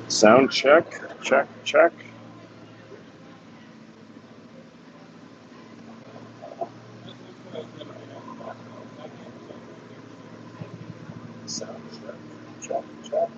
Sound check, check, check. Sound check, check, check.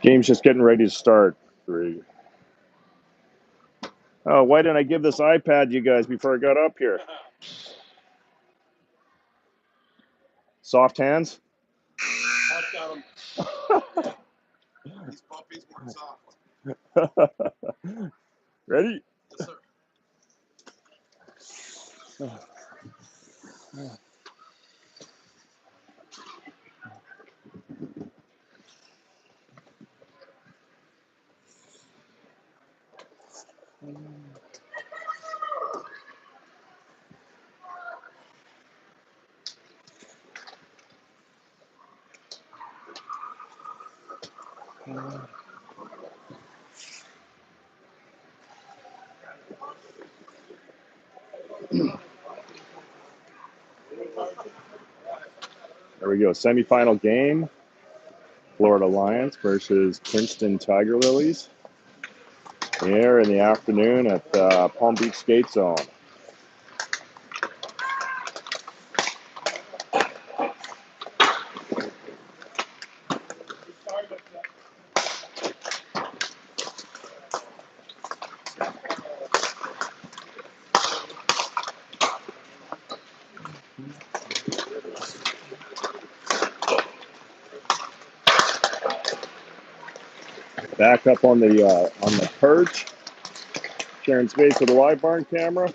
Game's just getting ready to start. 3. Oh, why didn't I give this iPad to you guys before I got up here? Soft hands? These puppies weren't soft. Ready? Yes, sir. There we go. Semifinal game. Florida Lions versus Princeton Tiger Lilies. Here in the afternoon at Palm Beach Skate Zone. Back up on the perch, sharing space with a live barn camera.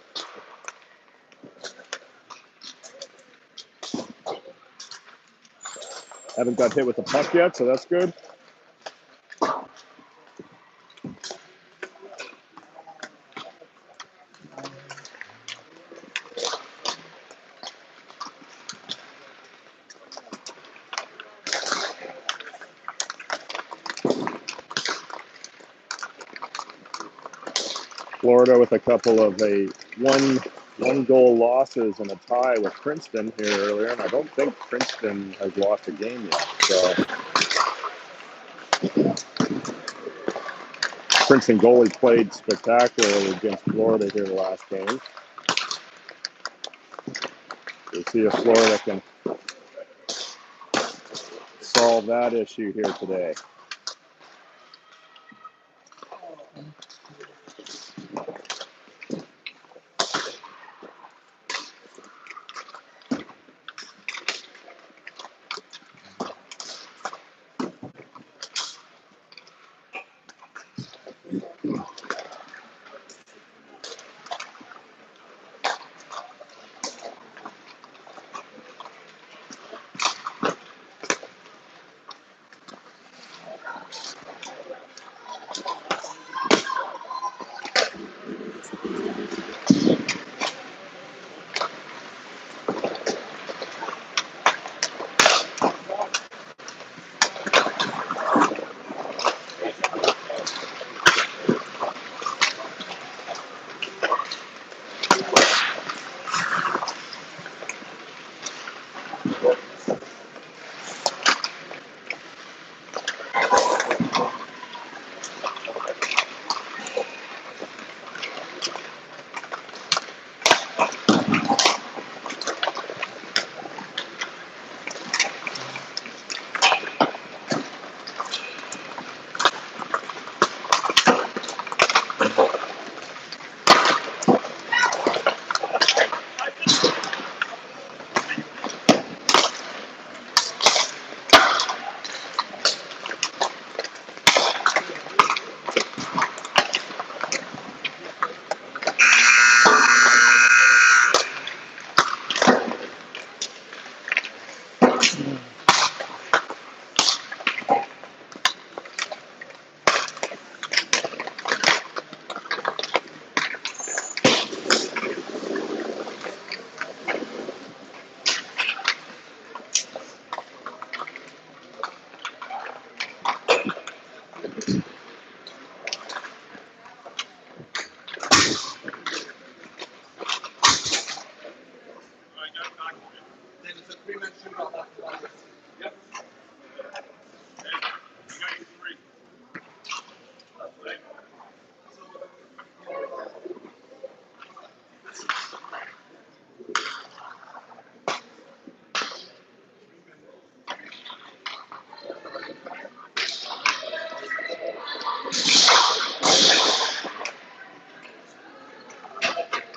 Haven't got hit with the puck yet, so that's good. Florida with a couple of one goal losses and a tie with Princeton here earlier, and I don't think Princeton has lost a game yet. So Princeton goalie played spectacularly against Florida here the last game. We'll see if Florida can solve that issue here today.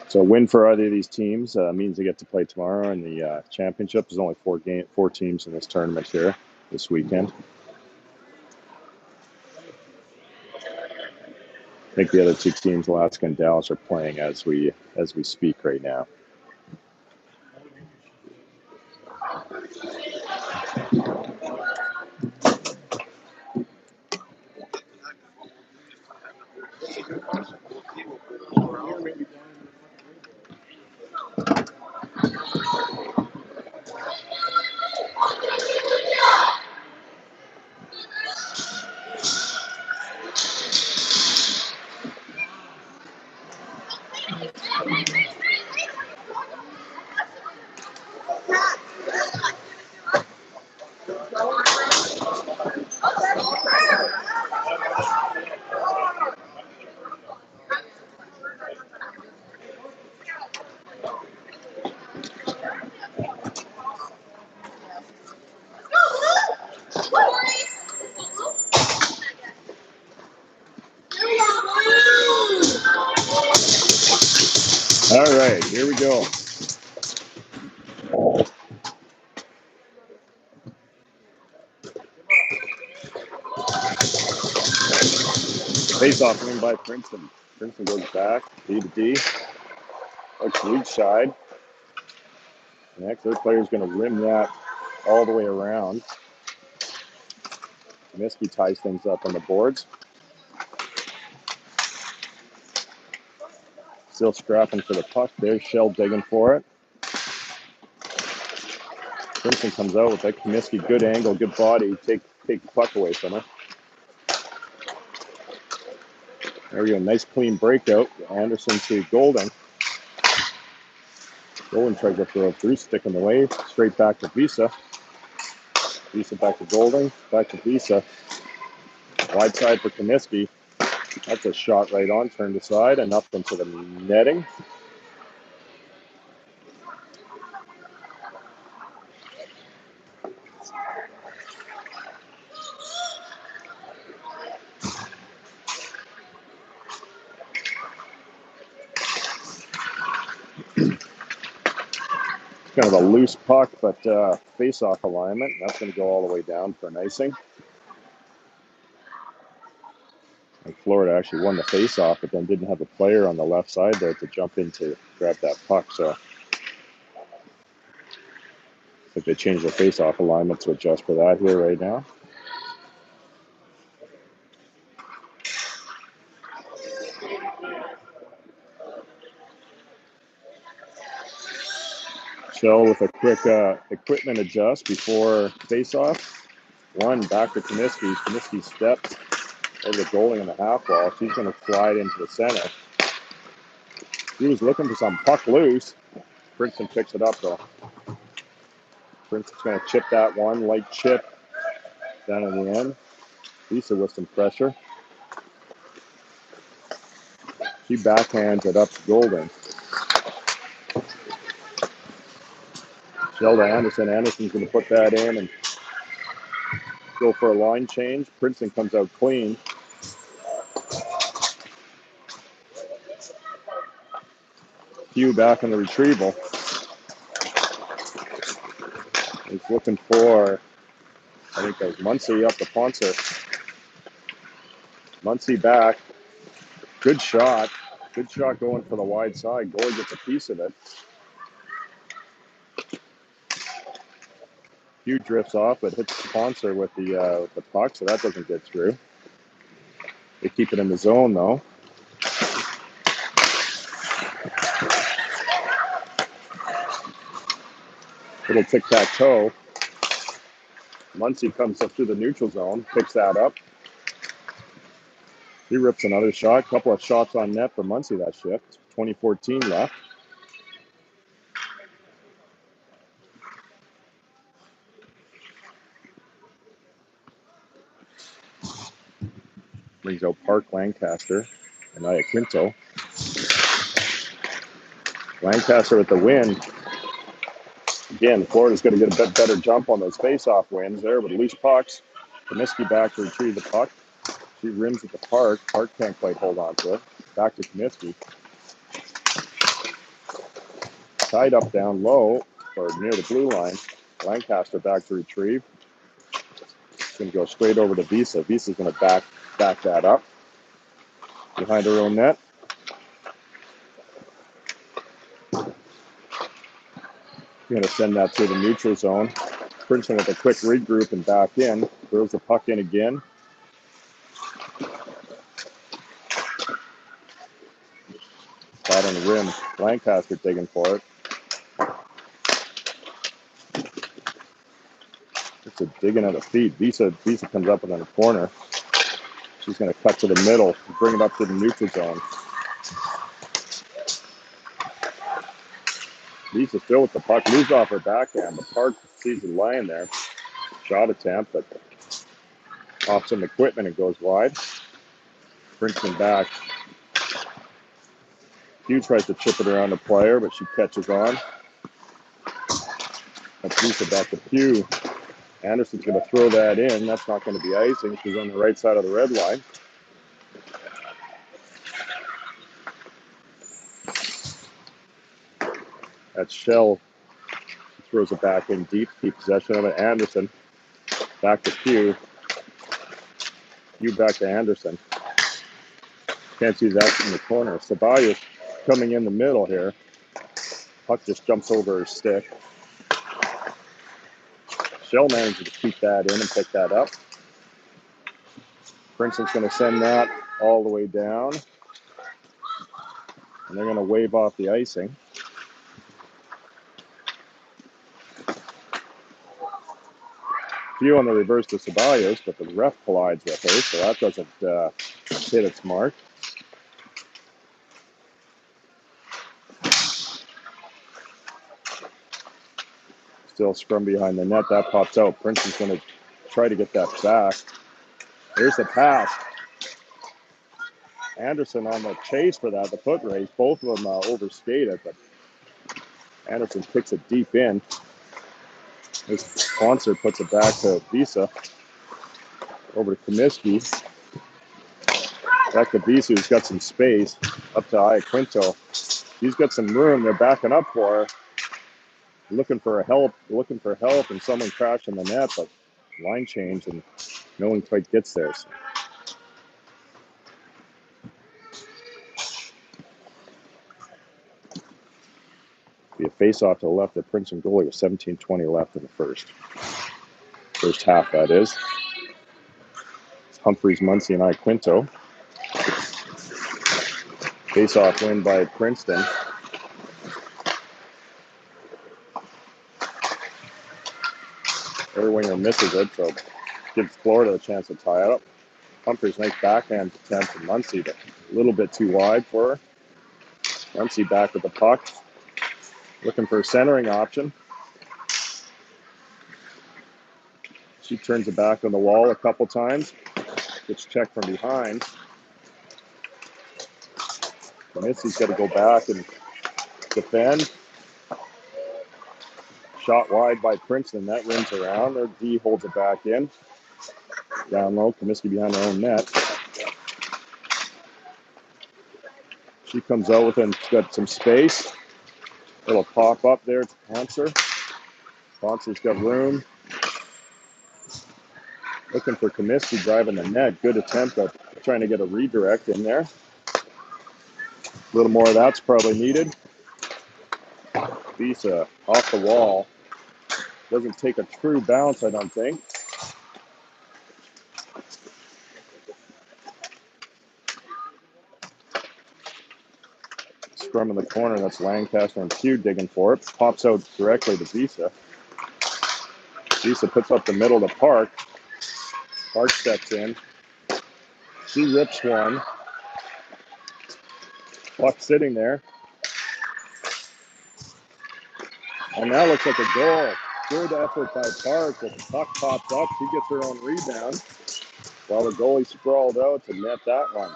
So a win for either of these teams means they get to play tomorrow in the championship. There's only four teams in this tournament here this weekend. I think the other two teams, Alaska and Dallas, are playing as we speak right now. All right, here we go. Face-off win by Princeton. Princeton goes back, D to D. Looks weak side. Next, their player's going to rim that all the way around. Miski ties things up on the boards. Still scrapping for the puck there. Shell digging for it. Princeton comes out with that. Miski, good angle, good body. Take the puck away from her. There we go. Nice clean breakout. Anderson to Golding. Golding tries to throw it through, stick in the way. Straight back to Visa. Visa back to Golding. Back to Visa. Wide side for Comiskey. That's a shot right on. Turned aside and up into the netting. Kind of a loose puck, but face-off alignment. That's going to go all the way down for an icing. And Florida actually won the face-off, but then didn't have a player on the left side there to jump in to grab that puck. So I think they changed the face-off alignment to adjust for that here right now. Shell with a quick equipment adjust before face-off. One, back to Comiskey. Comiskey steps over the goalie in the half wall. She's going to slide into the center. He was looking for some puck loose. Princeton picks it up, though. Princeton's going to chip that one. Light chip down in the end. Lisa with some pressure. She backhands it up to Golden. Shell to Anderson. Anderson's going to put that in and go for a line change. Princeton comes out clean. Hugh back in the retrieval. He's looking for, I think that was Muncie up to Poncer. Muncie back. Good shot. Good shot going for the wide side. Goalie gets a piece of it. Hugh drifts off, but hits Poncer with the puck, so that doesn't get through. They keep it in the zone, though. Little tic-tac-toe. Muncie comes up through the neutral zone, picks that up. He rips another shot. Couple of shots on net for Muncie that shift. 2014 left. Brings out Park, Lancaster, and Iaquinto. Lancaster with the win. Again, Florida's going to get a bit better jump on those face-off wins there with loose pucks. Comiskey back to retrieve the puck. She rims at the Park. Park can't quite hold on to it. Back to Comiskey. Tied up down low or near the blue line. Lancaster back to retrieve. It's going to go straight over to Visa. Visa's going to back that up behind her own net. Going to send that to the neutral zone. Princeton with a quick regroup and back in. Throws the puck in again. Out on the rim. Lancaster digging for it. It's a digging at the feet. Visa comes up in the corner. She's going to cut to the middle, bring it up to the neutral zone. Visa still with the puck, moves off her backhand. The Park sees it lying there. Shot attempt, but off some equipment and goes wide. Princeton back. Hugh tries to chip it around the player, but she catches on. That's Visa back to Pugh. Anderson's going to throw that in. That's not going to be icing. She's on the right side of the red line. That's Shell. Throws it back in deep. Keep possession of it. Anderson. Back to Hugh. Hugh back to Anderson. Can't see that in the corner. Ceballos coming in the middle here. Puck just jumps over her stick. Shell manages to keep that in and pick that up. Princeton's going to send that all the way down. And they're going to wave off the icing. Few on the reverse to Ceballos, but the ref collides with her, so that doesn't hit its mark. Still scrum behind the net. That pops out. Princeton's going to try to get that back. Here's the pass. Anderson on the chase for that, the foot race. Both of them overskate it, but Anderson kicks it deep in. His sponsor puts it back to Visa. Over to Comiskey. Back to Visa, who's got some space. Up to Iaquinto. He's got some room. They're backing up for her. Looking for help, and someone crashing the net, but line change, and no one quite gets there. So. Be a face-off to the left of Princeton goalie with 17:20 left in the first half, that is. It's Humphreys, Muncy, and Iaquinto. Face-off win by Princeton. Their winger misses it, so gives Florida a chance to tie it up. Humphreys, nice backhand attempt from Muncy, but a little bit too wide for her. Muncy back with the puck. Looking for a centering option. She turns it back on the wall a couple times. Gets checked from behind. Missy's got to go back and defend. Shot wide by Princeton. That rims around. Their D holds it back in. Down low. Comiskey behind her own net. She comes out with it. Got some space. It'll pop up there to Poncer. Poncer's got room. Looking for Comiskey driving the net. Good attempt at trying to get a redirect in there. A little more of that's probably needed. Visa off the wall. Doesn't take a true bounce, I don't think. Scrum in the corner. That's Lancaster and Pugh digging for it. Pops out directly to Visa. Visa puts up the middle of the Park. Park steps in. She rips one. Puck sitting there. And that looks like a goal. Good effort by Park. The puck pops up. She gets her own rebound. While the goalie sprawled out to net that one.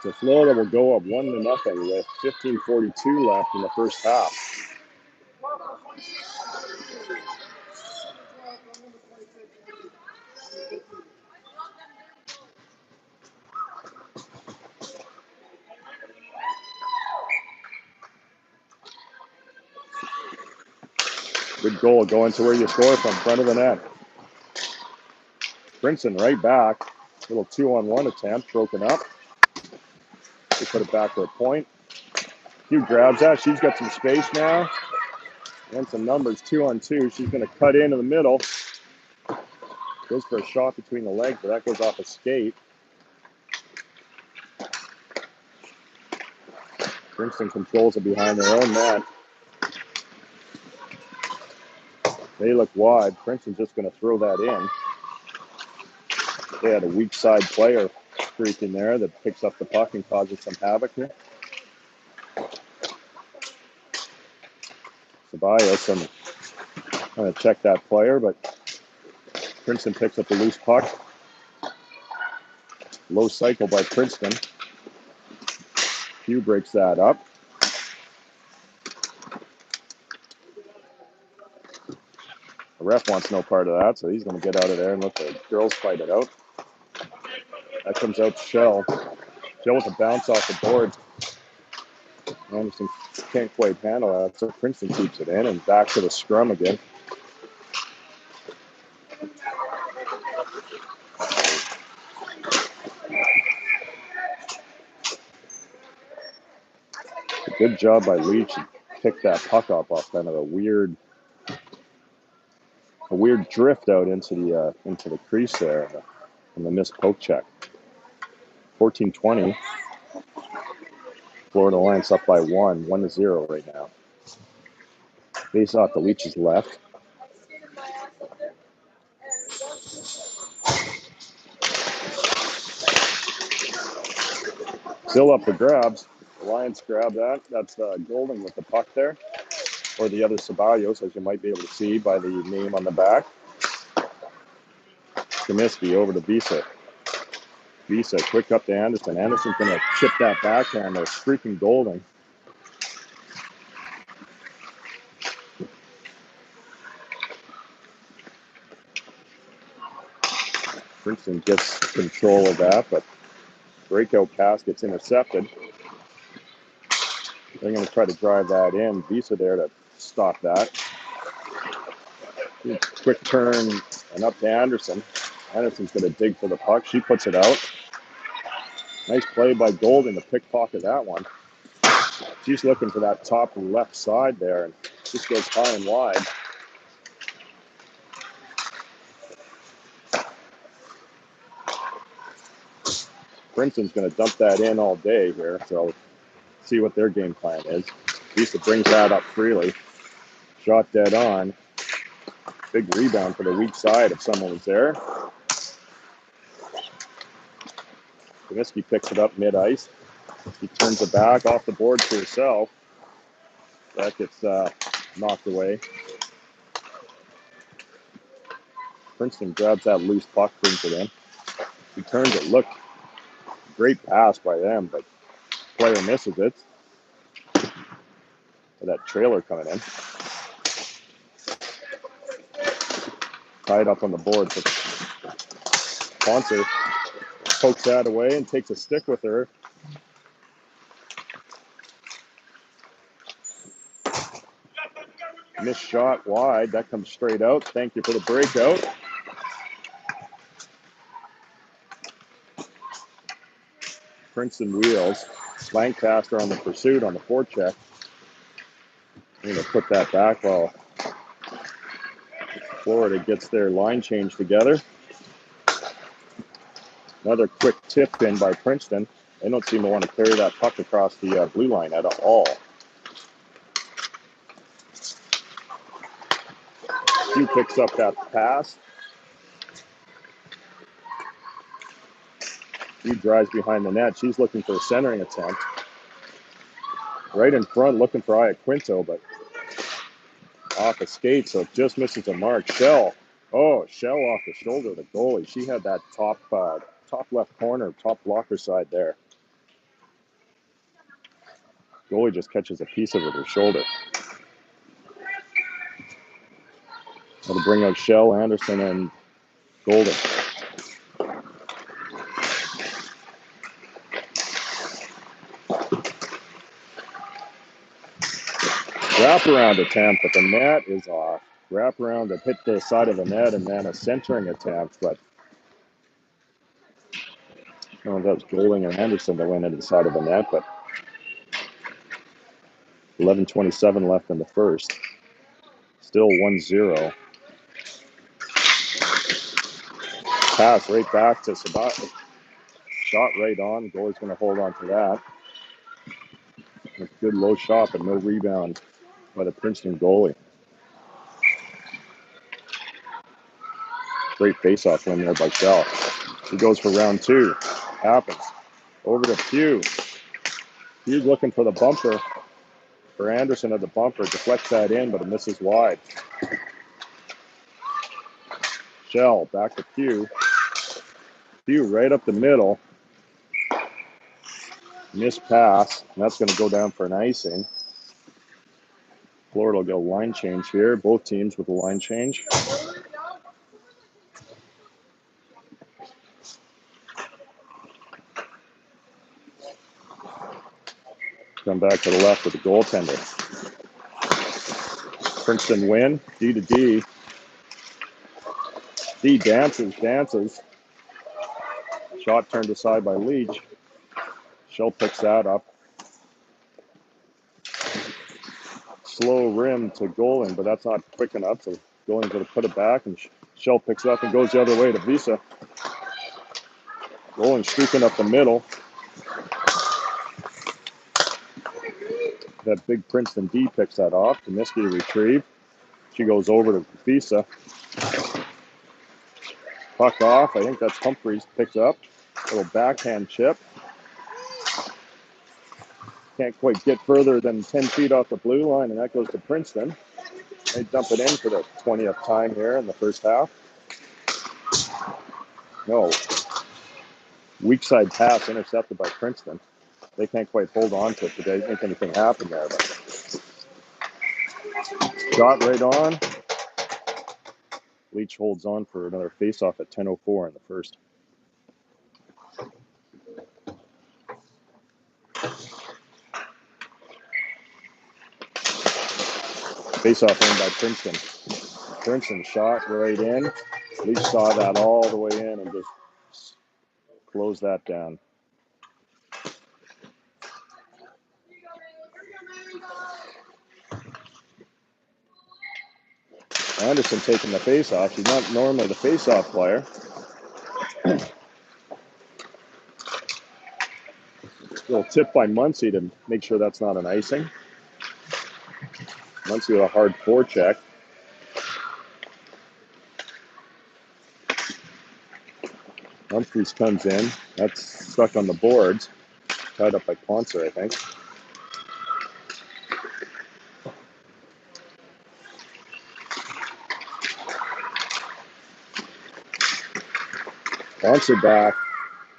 So Florida will go up 1-0 with 15:42 left in the first half. Good goal going to where you score from, front of the net. Princeton right back. Little 2-on-1 attempt, broken up. They put it back to a point. Hugh grabs that. She's got some space now. And some numbers, 2-on-2. She's going to cut into the middle. Goes for a shot between the legs, but that goes off a skate. Princeton controls it behind their own net. They look wide. Princeton's just going to throw that in. They had a weak side player streak in there that picks up the puck and causes some havoc here. Ceballos, I'm going to check that player, but Princeton picks up the loose puck. Low cycle by Princeton. Hugh breaks that up. The ref wants no part of that, so he's going to get out of there and let the girls fight it out. That comes out to Shell. Shell with a bounce off the board. Anderson can't quite handle that, so Princeton keeps it in, and back to the scrum again. Good job by Leach to pick that puck up off kind of a weird drift out into the crease there, and the missed poke check. 14-20. Florida Alliance up by 1-0 right now. Face off to Leach's left. Still up for grabs. Alliance grab that. That's Golden with the puck there. Or the other Ceballos, as you might be able to see by the name on the back. Comiskey over to Visa. Visa quick up to Anderson. Anderson's going to chip that backhand. They're streaking Golden. Princeton gets control of that, but breakout pass gets intercepted. They're going to try to drive that in. Visa there to stop that. Quick turn and up to Anderson. Anderson's going to dig for the puck. She puts it out. Nice play by Golden to pickpocket that one. She's looking for that top left side there, and just goes high and wide. Princeton's going to dump that in all day here, so see what their game plan is. Visa brings that up freely. Shot dead on. Big rebound for the weak side if someone was there. Comiskey picks it up mid-ice. He turns it back off the board to herself. That gets knocked away. Princeton grabs that loose puck, brings it in. He turns it. Look, great pass by them, but player misses it. That trailer coming in. Tied up on the board. But Poncer pokes that away and takes a stick with her. Missed shot wide. That comes straight out. Thank you for the breakout. Princeton wheels. Lancaster on the pursuit on the forecheck. I'm going to put that back while Florida gets their line change together. Another quick tip in by Princeton. They don't seem to want to carry that puck across the blue line at all. Hugh picks up that pass. Hugh drives behind the net. She's looking for a centering attempt. Right in front, looking for Iaquinto, but off a skate, so it just misses a mark. Shell off the shoulder of the goalie. She had that top left corner, top blocker side there. Goalie just catches a piece of it with her shoulder. That'll bring out Shell, Anderson, and Golden. Wraparound attempt, but the net is off. Wraparound that hit the side of the net, and then a centering attempt, but I don't know if that was Golden and Anderson that went into the side of the net, but 11:27 left in the first. Still 1-0. Pass right back to Sabat. Shot right on. Goalie's going to hold on to that. A good low shot, but no rebound by the Princeton goalie. Great face-off win there by Shell. He goes for round two. Happens. Over to Pugh. Pugh's looking for the bumper. For Anderson at the bumper. Deflects that in, but it misses wide. Shell back to Pugh. Pugh right up the middle. Missed pass. And that's going to go down for an icing. Florida will get a line change here. Both teams with a line change. Come back to the left with the goaltender. Princeton win, D to D. D dances. Shot turned aside by Leach. Shell picks that up. Slow rim to Golan, but that's not quick enough, so Golan's going to put it back, and Shell picks it up and goes the other way to Visa. Golan streaking up the middle. That big Princeton D picks that off. Comiskey to retrieve. She goes over to Visa. Puck off. I think that's Humphreys picks up. Little backhand chip. Can't quite get further than 10 feet off the blue line, and that goes to Princeton. They dump it in for the 20th time here in the first half. No. Weak side pass intercepted by Princeton. They can't quite hold on to it today. Make anything happen there. But shot right on. Leach holds on for another face-off at 10:04 in the first. Face-off in by Princeton. Princeton shot right in. Leach saw that all the way in and just closed that down. Anderson taking the face-off. She's not normally the face-off player. Little tip by Muncie to make sure that's not an icing. Muncie with a hard forecheck. Humphreys comes in. That's stuck on the boards. Tied up by Poncer, I think. Poncer back.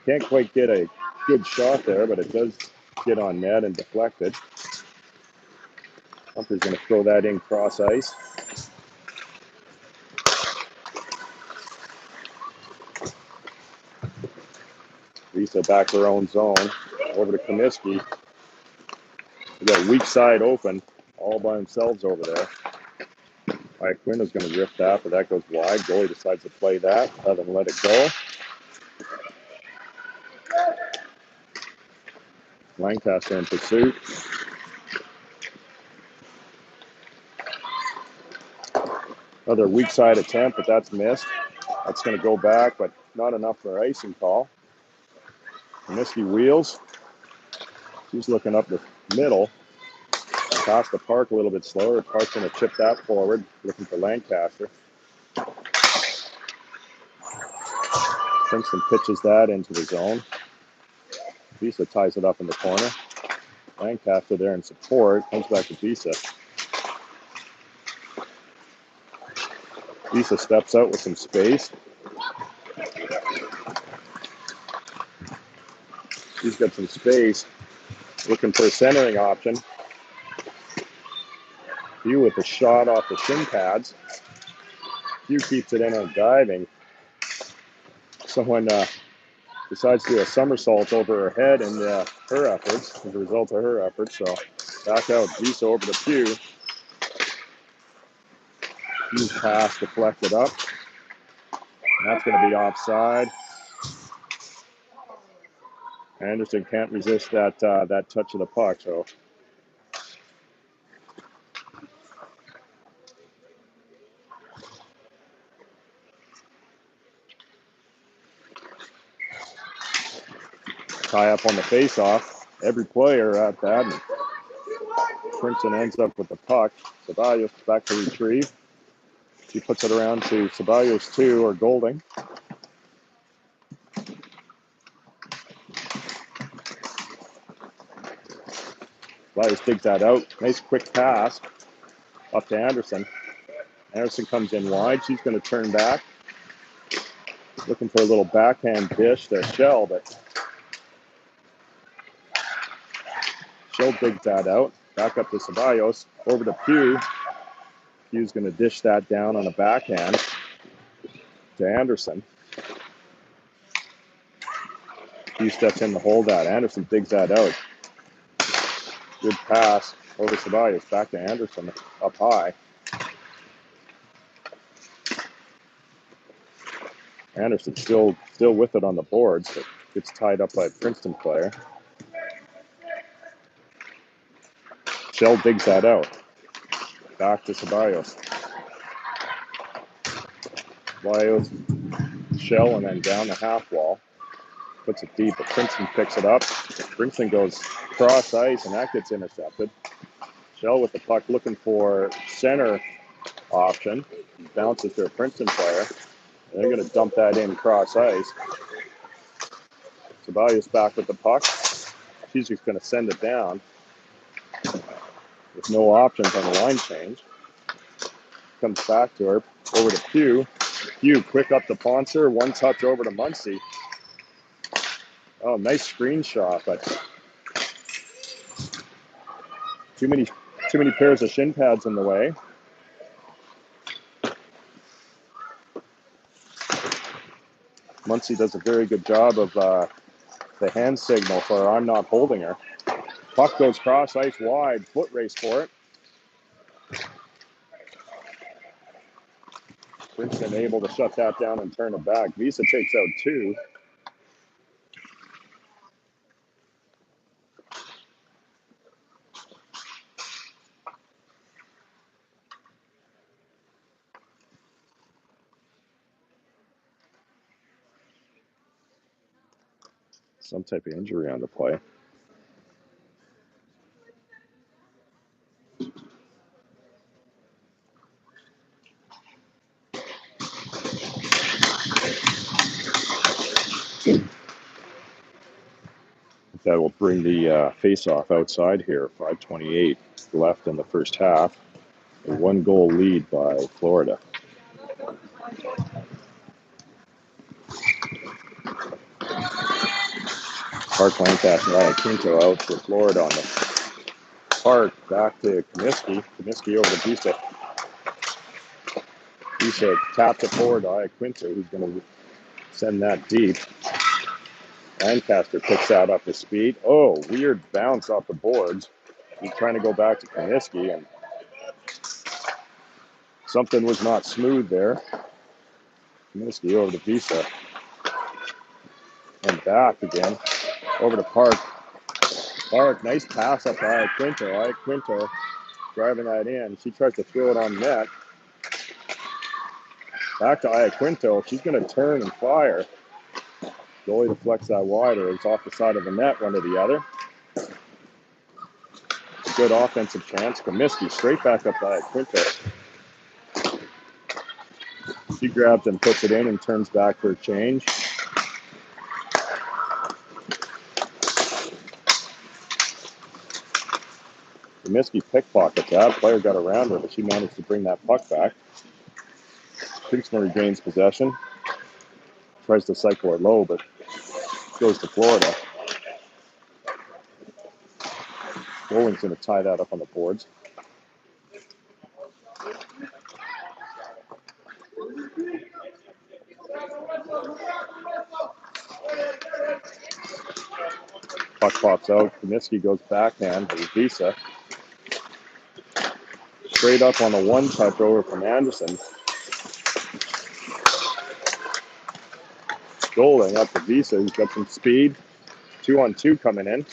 Can't quite get a good shot there, but it does get on net and deflected. Humphreys going to throw that in cross ice. Lisa back her own zone. Over to Comiskey. We got a weak side open, all by themselves over there. All right, Quinn is going to rip that, but that goes wide. Goalie decides to play that, rather than let it go. Lancaster in pursuit. Another weak side attempt, but that's missed. That's going to go back, but not enough for an icing call. Comiskey wheels. She's looking up the middle. Past the Park a little bit slower. Park's going to chip that forward, looking for Lancaster. Princeton pitches that into the zone. Visa ties it up in the corner. Lancaster there in support. Comes back to Visa. Visa steps out with some space. She's got some space. Looking for a centering option. Hugh with a shot off the shin pads. Hugh keeps it in on diving. Someone decides to do a somersault over her head and her efforts, as a result of her efforts. So back out, Visa over to Pugh. Hugh's pass deflected up. And that's going to be offside. Anderson can't resist that touch of the puck. So tie up on the face-off. Every player at that. And Princeton ends up with the puck. Ceballos back to retrieve. She puts it around to Ceballos 2 or Golding. Ceballos digs that out. Nice quick pass up to Anderson. Anderson comes in wide. She's going to turn back. Looking for a little backhand dish to Shell, but Shell digs that out. Back up to Ceballos. Over to Pugh. Pugh's going to dish that down on a backhand to Anderson. Pugh steps in to hold that. Anderson digs that out. Good pass over Ceballos. Back to Anderson up high. Anderson still with it on the boards, but gets tied up by a Princeton player. Shell digs that out. Back to Ceballos. Ceballos, Shell, and then down the half wall. Puts it deep, but Princeton picks it up. Princeton goes cross ice, and that gets intercepted. Shell with the puck looking for center option. Bounces to a Princeton player. And they're going to dump that in cross ice. Ceballos back with the puck. She's just going to send it down with no options on the line change. Comes back to her, over to Pugh. Pugh quick up to Poncer, one touch over to Muncie. Oh, nice screenshot, but too many pairs of shin pads in the way. Muncie does a very good job of the hand signal for I'm not holding her. Puck goes cross ice wide, foot race for it. Princeton able to shut that down and turn it back. Visa takes out 2. Some type of injury on the play. That will bring the face-off outside here. 5:28 left in the first half. A 1-goal lead by Florida. Park Lancaster and Quinto out for Florida on the park. Back to Comiskey. Comiskey over to Visa. Visa tapped it forward to Quinto, who's going to send that deep. Lancaster picks that up to speed. Oh, weird bounce off the boards. He's trying to go back to Comiskey, and something was not smooth there. Comiskey over to Visa. And back again. Over to Park. Park, nice pass up to Quinto. Quinto driving that in. She tries to throw it on net. Back to Iaquinto. She's going to turn and fire. Goalie deflects that wide, or it's off the side of the net, one or the other. A good offensive chance. Comiskey straight back up to Iaquinto. She grabs and puts it in and turns back for a change. Comiskey pickpockets that. Player got around her, but she managed to bring that puck back. Princeton regains possession. Tries to cycle it low, but goes to Florida. Bowling's going to tie that up on the boards. Puck pops out. Comiskey goes backhand to Visa. Straight up on a one-touch over from Anderson. Goaling up to Visa. He's got some speed. 2-on-2 coming in.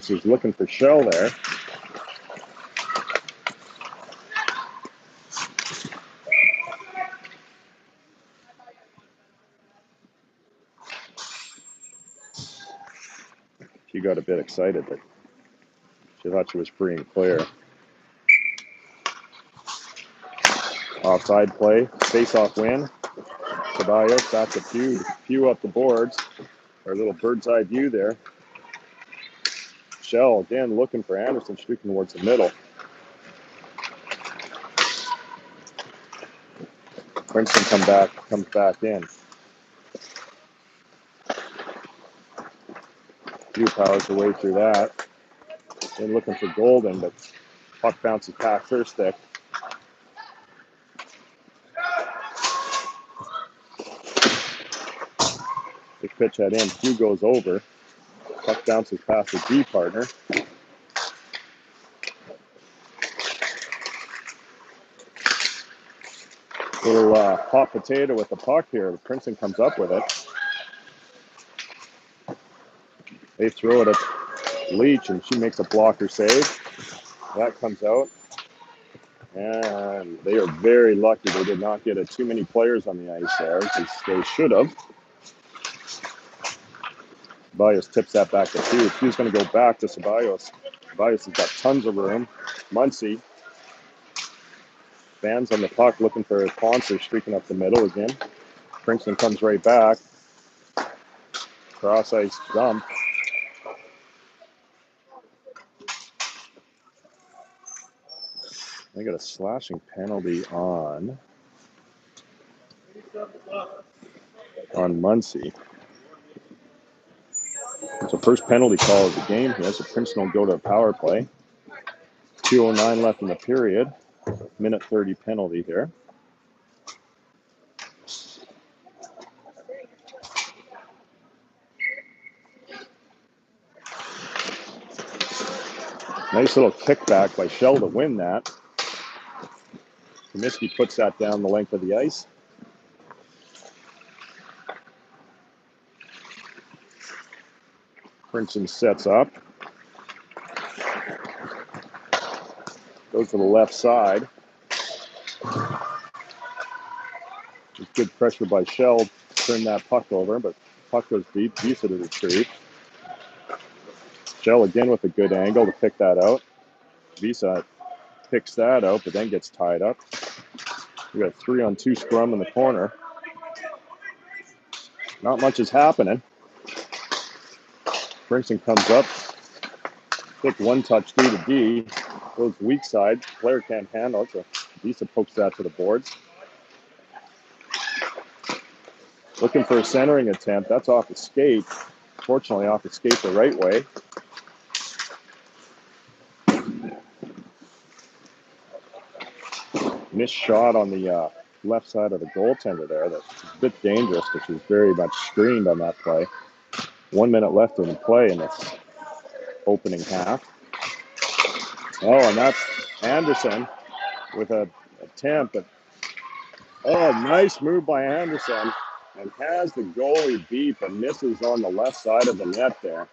So he's looking for Shell there. She got a bit excited, but she thought she was free and clear. Offside play. Face-off win. Ceballos back to Pugh. Pugh up the boards. Our little bird's eye view there. Shell again looking for Anderson, streaking towards the middle. Princeton comes back in. Pugh powers her way through that. Then looking for Golden, but puck bounces past her stick. They pitch that in. Pugh goes over. Puck bounces past the D partner. Little hot potato with the puck here. Princeton comes up with it. They throw it at Leach, and she makes a blocker save. That comes out. And they are very lucky they did not get too many players on the ice there, because they should have. Ceballos tips that back to Hughes. Hughes going to go back to Ceballos. Ceballos has got tons of room. Muncie fans on the puck looking for Poncer streaking up the middle again. Princeton comes right back. Cross ice dump. They got a slashing penalty on Muncie. It's the first penalty call of the game here, so Princeton will go to a power play. 2:09 left in the period. Minute 30 penalty here. Nice little kickback by Shell to win that. Comiskey puts that down the length of the ice. Princeton sets up. Goes to the left side. Just good pressure by Shell to turn that puck over, but puck goes deep. Visa to retrieve. Shell again with a good angle to pick that out. Visa picks that out, but then gets tied up. We got a 3-on-2 scrum in the corner. Not much is happening. Princeton comes up. Quick one-touch through the D. Goes weak side. Player can't handle it, so Visa pokes that to the boards. Looking for a centering attempt. That's off the skate. Fortunately, off the skate the right way. Missed shot on the left side of the goaltender there. That's a bit dangerous because she was very much screened on that play. 1 minute left in the play in this opening half. Oh, and that's Anderson with an attempt. Nice move by Anderson. And has the goalie beat, but misses on the left side of the net there.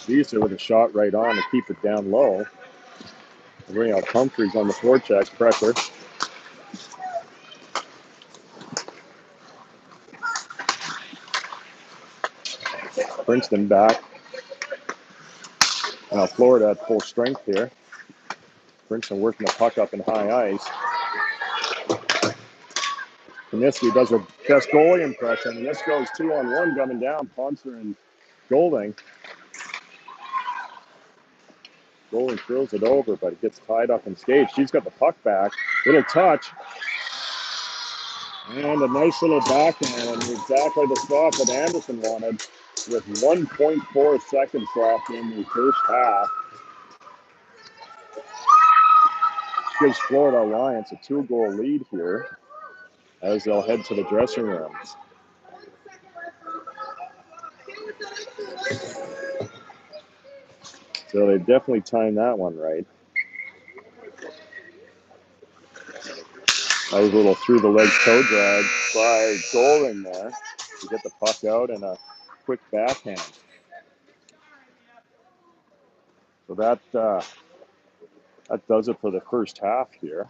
Visa with a shot right on to keep it down low. Bring out Humphreys on the forecheck pressure. Princeton back. Now Florida at full strength here. Princeton working the puck up in high ice. Comiskey does her best goalie impression, and this goes 2-on-1 coming down. Poncer and Golding. Golding throws it over, but it gets tied up in skate. She's got the puck back. Little touch. And a nice little backhand, exactly the spot that Anderson wanted, with 1.4 seconds left in the first half. Gives Florida Alliance a 2-goal lead here as they'll head to the dressing rooms. So they definitely timed that one right. That was a little through the legs toe drag by Golding there to get the puck out and a quick backhand. So that does it for the first half here.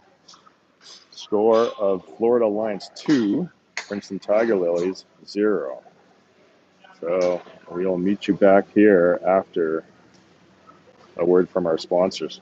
Score of Florida Alliance 2, Princeton Tiger Lilies 0. So we'll meet you back here after a word from our sponsors.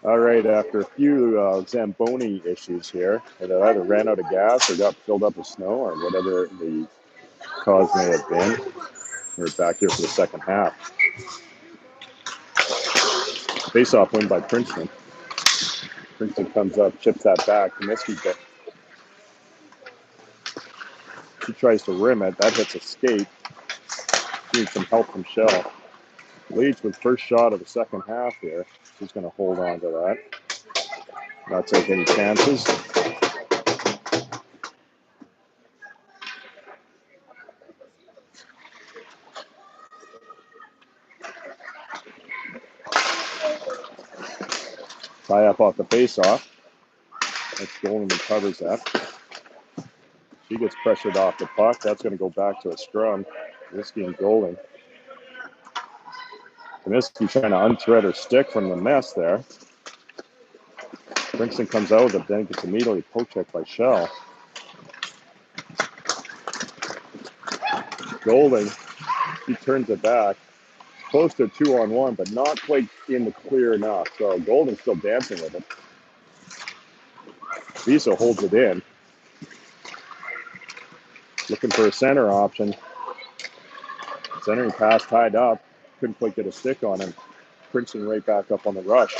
All right, after a few Zamboni issues here, it either ran out of gas or got filled up with snow or whatever the cause may have been. We're back here for the second half. Face-off win by Princeton. Princeton comes up, chips that back. Comiskey, she tries to rim it. That hits a skate. She needs some help from Shell. Leads with first shot of the second half here. She's going to hold on to that. Not take any chances. Tie up off the face-off. That's Golding recovers that. She gets pressured off the puck. That's going to go back to a scrum. Comiskey and Golding. Comiskey trying to unthread her stick from the mess there. Princeton comes out with it, then gets immediately poke checked by Shell. Golding, she turns it back. Close to 2-on-1, but not quite in the clear enough. So Golding's still dancing with it. Visa holds it in. Looking for a center option. Centering pass tied up. Couldn't quite get a stick on him. Princeton right back up on the rush.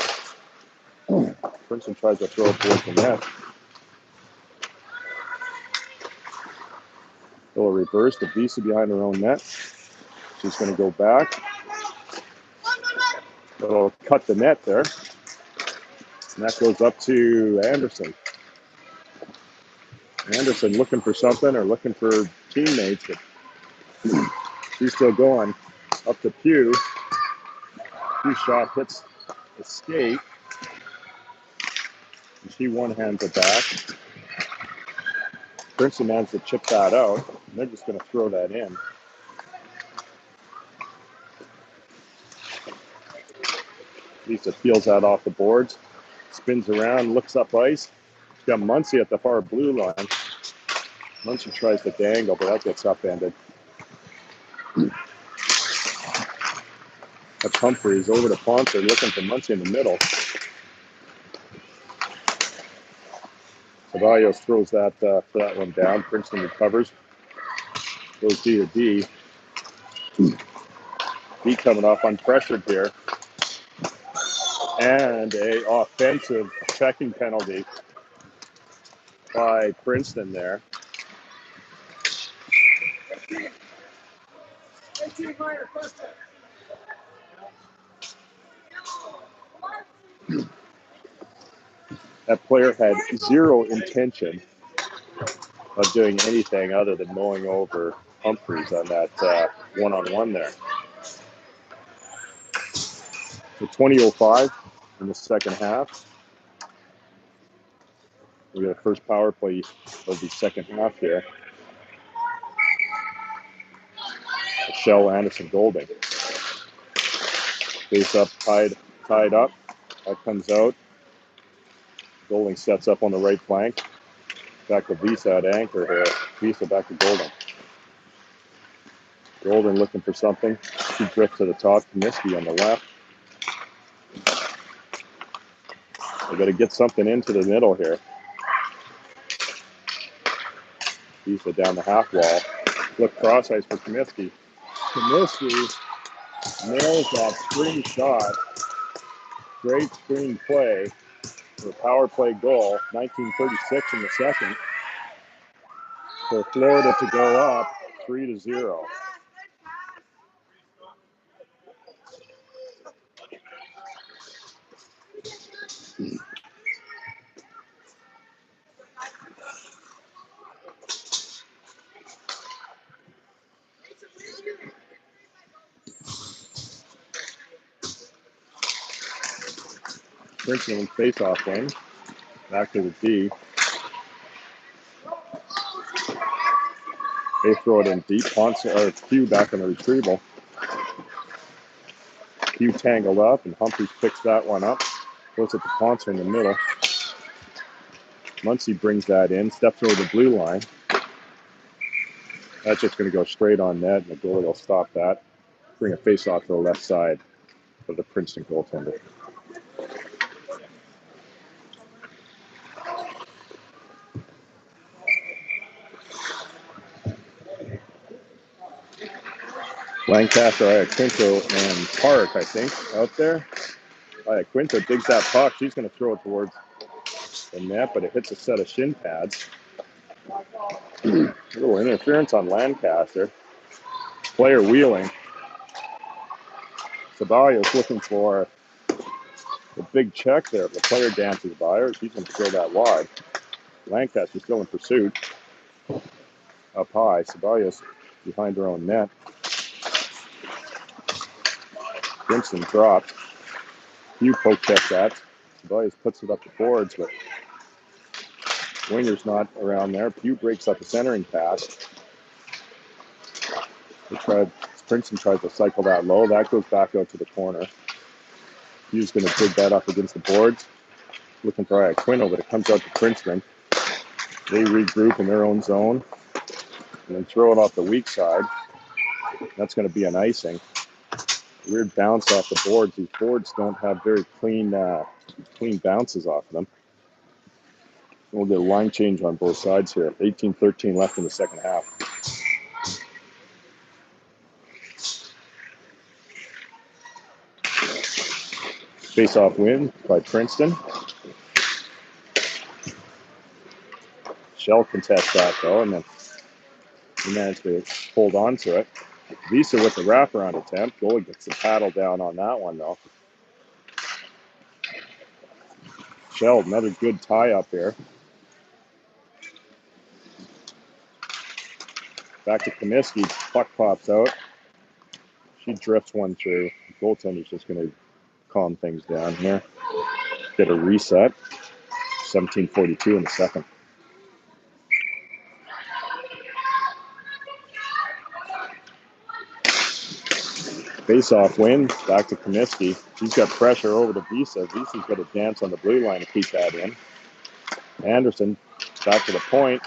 Princeton tries to throw it towards the net. Little reverse to Visa behind her own net. She's going to go back. It'll cut the net there. And that goes up to Anderson. Anderson looking for something or looking for teammates, but she's still going. Up to Pugh. Pugh shot hits the skate. And she one-hands it back. Princeton managed to chip that out. And they're just going to throw that in. Lisa peels that off the boards. Spins around, looks up ice. She's got Muncie at the far blue line. Muncie tries to dangle, but that gets upended. That's Humphreys over to Poncer, looking for Muncie in the middle. Ceballos throws that one down. Princeton recovers. Goes D to D. D coming off unpressured here. And a offensive checking penalty by Princeton there. That player had zero intention of doing anything other than mowing over Humphreys on that one-on-one there. So 20:05 in the second half. We got a first power play of the second half here. Shell, Anderson, Golding. Face up, tied up. That comes out. Golding sets up on the right flank. Back to Visa at anchor here. Visa back to Golding. Golding looking for something. She drifts to the top. Comiskey on the left. They got to get something into the middle here. Visa down the half wall. Look cross ice for Comiskey. Comiskey nails that screen shot. Great screen play for a power play goal. 1936 in the second. For Florida to go up 3-0. Princeton face-off win. Back to the D. They throw it in deep. Q back on the retrieval. Q tangled up, and Humphreys picks that one up. Goes at the Poncer in the middle. Muncie brings that in, steps over the blue line. That's just going to go straight on net, and the goalie will stop that. Bring a face-off to the left side of the Princeton goaltender. Lancaster, Iaquinto, and Park, I think, out there. Iaquinto digs that puck. She's going to throw it towards the net, but it hits a set of shin pads. A little interference on Lancaster. Player wheeling. Ceballos looking for a big check there. The player dances by her. She's going to throw that wide. Lancaster's still in pursuit. Up high. Ceballos behind her own net. Princeton drops. Hugh poke checks that. Ceballos puts it up the boards, but Winger's not around there. Pugh breaks up a centering pass. Princeton tries to cycle that low. That goes back out to the corner. Pugh's going to dig that up against the boards. Looking for Iaquinto, but it comes out to Princeton. They regroup in their own zone and then throw it off the weak side. That's going to be an icing. Weird bounce off the boards. These boards don't have very clean bounces off of them. We'll get a line change on both sides here. 18-13 left in the second half. Face-off win by Princeton. Shell contests that though, and then he managed to hold on to it. Visa with the wraparound attempt. Goalie gets the paddle down on that one though. Shell, another good tie up here. Back to Comiskey. Puck pops out. She drifts one through. The goaltender's just going to calm things down here. Get a reset. 17:42 in the second. Face-off win. Back to Comiskey. She's got pressure over to Visa. Visa's got to dance on the blue line to keep that in. Anderson back to the point.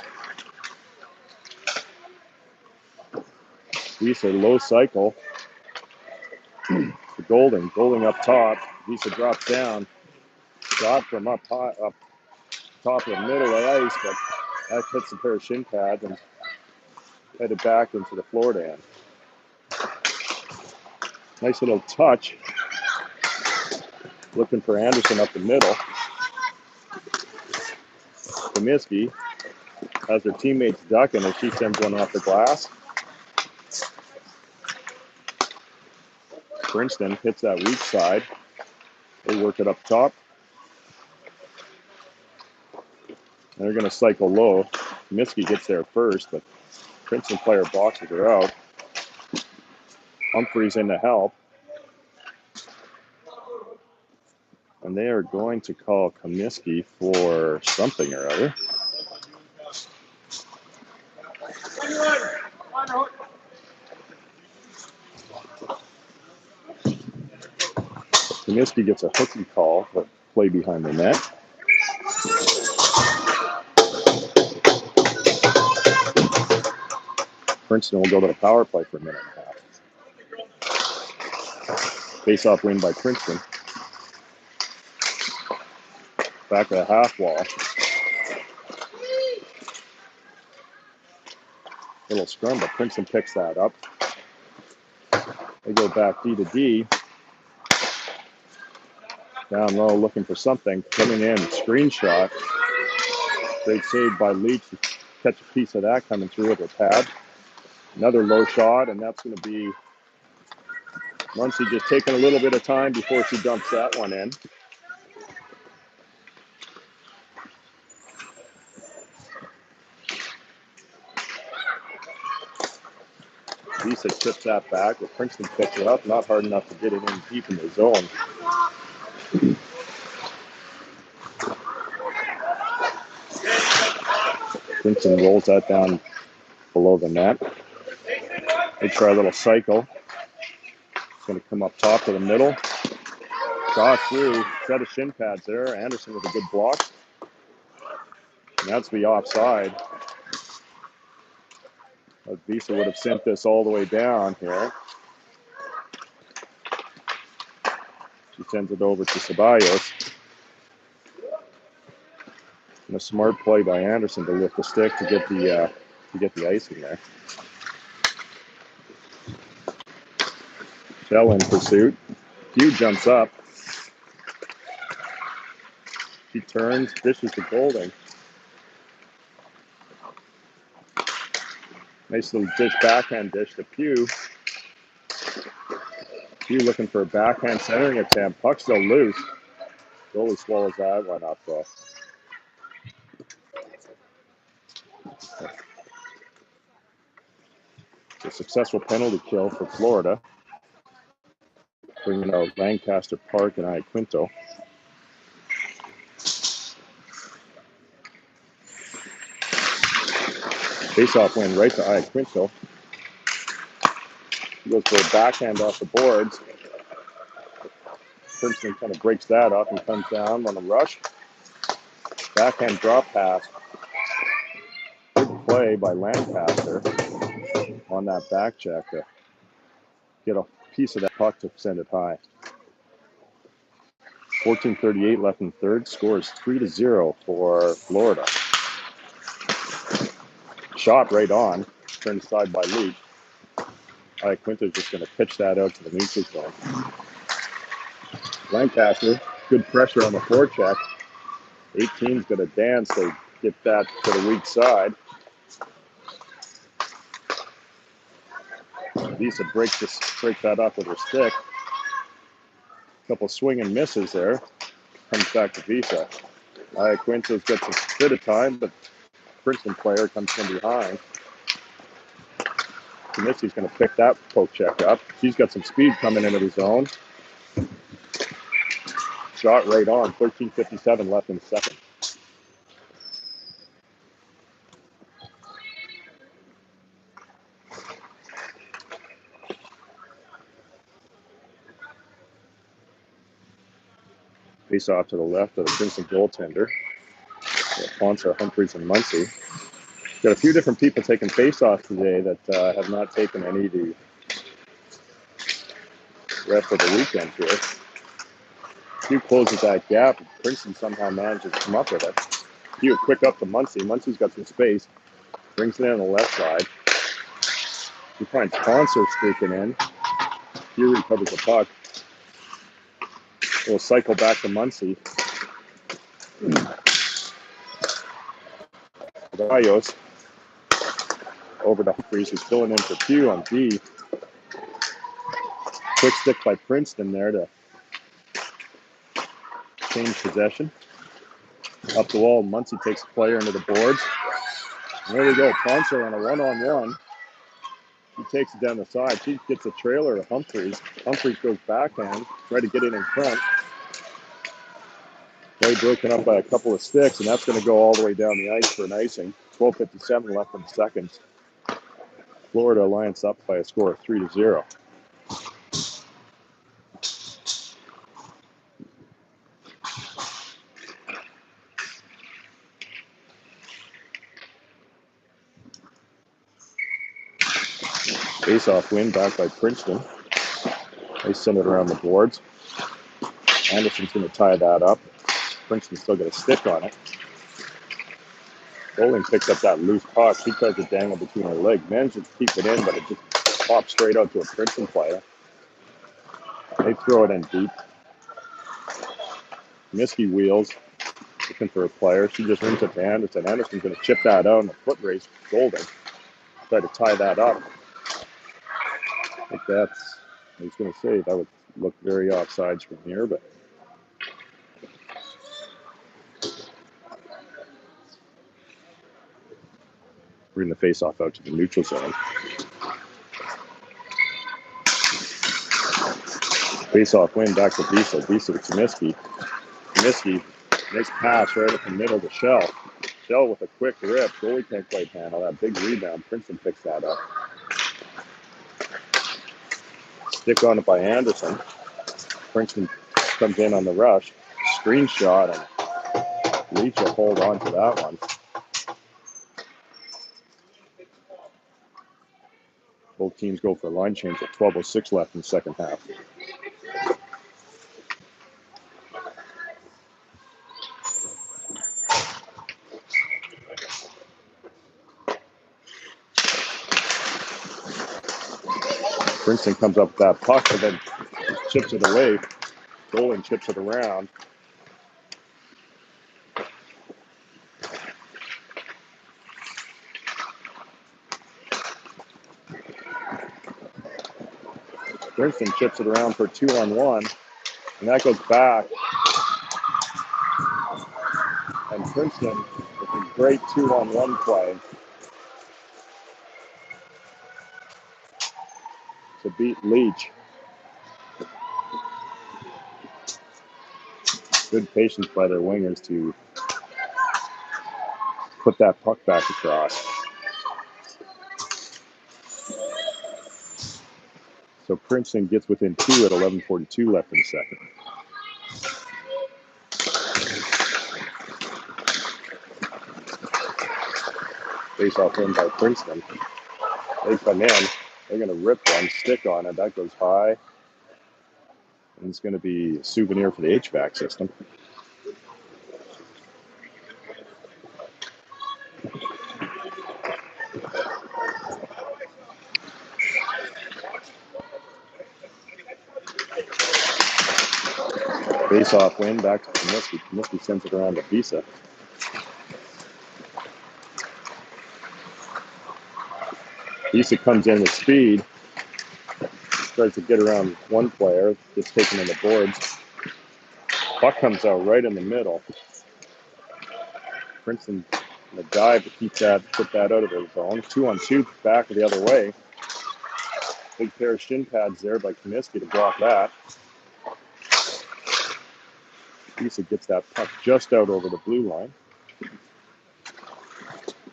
Visa low cycle. To Golding up top. Visa drops down. Shot from up high, up top of the middle of the ice, but that hits a pair of shin pads and headed back into the Florida end. Nice little touch. Looking for Anderson up the middle. Comiskey has her teammates ducking as she sends one off the glass. Princeton hits that weak side. They work it up top. And they're going to cycle low. Comiskey gets there first, but Princeton player boxes her out. Humphreys in to help. And they are going to call Comiskey for something or other. Comiskey gets a hooky call for play behind the net. Princeton will go to the power play for a minute and a half. Face-off win by Princeton. Back to the half wall. Little scrum, but Princeton picks that up. They go back D to D. Down low, looking for something. Coming in, screenshot. Great save by Leach to catch a piece of that coming through with her pad. Another low shot, and that's going to be Muncie just taking a little bit of time before she dumps that one in. Lisa tips that back, but Princeton picks it up. Not hard enough to get it in deep in the zone. Princeton rolls that down below the net. They try a little cycle. It's going to come up top to the middle. Cross through, set of shin pads there. Anderson with a good block. And that's the offside. Visa would have sent this all the way down here. She sends it over to Ceballos. And a smart play by Anderson to lift the stick to get the icing there. Shell in pursuit. Hugh jumps up. He turns, dishes to Golding. Nice little dish, backhand dish to Pugh. Pugh looking for a backhand centering attempt. Puck still loose. Goalie swallows that one up though. It's a successful penalty kill for Florida, bringing out Lancaster Park and Iaquinto. Face-off win right to Iaquinto. He goes for a backhand off the boards. Princeton kind of breaks that up and comes down on a rush. Backhand drop pass. Good play by Lancaster on that back check to get a piece of that puck to send it high. 14:38 left in third. Score is 3-0 for Florida. Shot right on. Turned aside by Leach. Iaquinto's just going to pitch that out to the neutral zone. Lancaster, good pressure on the forecheck. 18's going to dance to get that to the weak side. Visa breaks that up with her stick. A couple swing and misses there. Comes back to Visa. Iaquinto's gets a bit of time, but Princeton player comes from behind. Comiskey's going to pick that poke check up. She's got some speed coming into the zone. Shot right on. 13:57 left in the second. Face off to the left of the Princeton goaltender. Poncer, Humphreys, and Muncy. Got a few different people taking face-offs today that have not taken any the rest of the weekend here. Hugh closes that gap. Princeton somehow manages to come up with it. Hugh quick up to Muncy. Muncy's got some space. Brings it in on the left side. He finds Poncer streaking in. Hugh recovers the puck. We'll cycle back to Muncy. Gallos over to Humphreys, who's filling in for Pugh on D. Quick stick by Princeton there to change possession. Up the wall, Muncy takes the player into the boards. And there we go, Poncer on a one-on-one. He takes it down the side. She gets a trailer to Humphreys. Humphreys goes backhand, try to get it in front. Play broken up by a couple of sticks, and that's going to go all the way down the ice for an icing. 12:57 left in the second. Florida Alliance up by a score of 3-0. Face-off win back by Princeton. They send it around the boards. Anderson's going to tie that up. Princeton's still got a stick on it. Golding picks up that loose puck. She tries to dangle between her legs. Manages to keep it in, but it just pops straight out to a Princeton player. They throw it in deep. Comiskey wheels, looking for a player. She just rings it to Anderson. Anderson's going to chip that out in a foot race. Golding. Try to tie that up. I think that's, I was going to say, that would look very offsides from here, but bring the face-off out to the neutral zone. Face-off win back to Visa. Visa to Comiskey. Comiskey, nice pass right up the middle to Shell. Shell with a quick rip. Goalie can't quite handle that. Big rebound. Princeton picks that up. Stick on it by Anderson. Princeton comes in on the rush. Screenshot, and Leach will hold on to that one. Both teams go for a line change at 12:06 left in the second half. Princeton comes up with that puck, and then chips it away. Dolan chips it around. Princeton chips it around for 2-on-1, and that goes back. And Princeton with a great 2-on-1 play to beat Leach. Good patience by their wingers to put that puck back across. So Princeton gets within 2 at 11:42 left in the second. Face-off win by Princeton. They come in. They're going to rip one, stick on it. That goes high. And it's going to be a souvenir for the HVAC system. Face-off win back to Comiskey. Comiskey sends it around to Visa. Visa comes in with speed. Tries to get around one player. Gets taken on the boards. Puck comes out right in the middle. Princeton in a dive to put that out of their zone. 2-on-2 back the other way. Big pair of shin pads there by Comiskey to block that. Visa gets that puck just out over the blue line.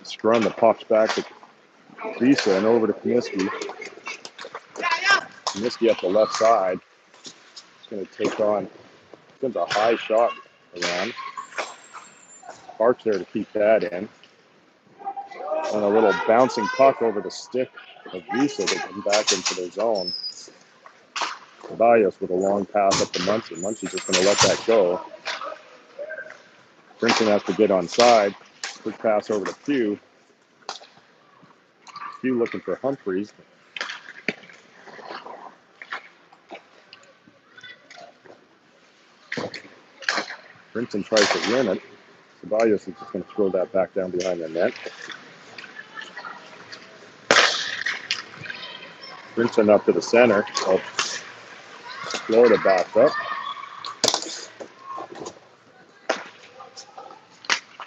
Scrum the puck's back to Visa and over to Comiskey. Comiskey up the left side. He's going to take on, sends a high shot around. Sparks there to keep that in. And a little bouncing puck over the stick of Visa to come back into their zone. Ceballos with a long pass up to Muncie. Muncie's just going to let that go. Princeton has to get on side. Quick pass over to Pugh. Pugh looking for Humphreys. Princeton tries to win it. Ceballos is just going to throw that back down behind the net. Princeton up to the center. Oh, Florida backs up.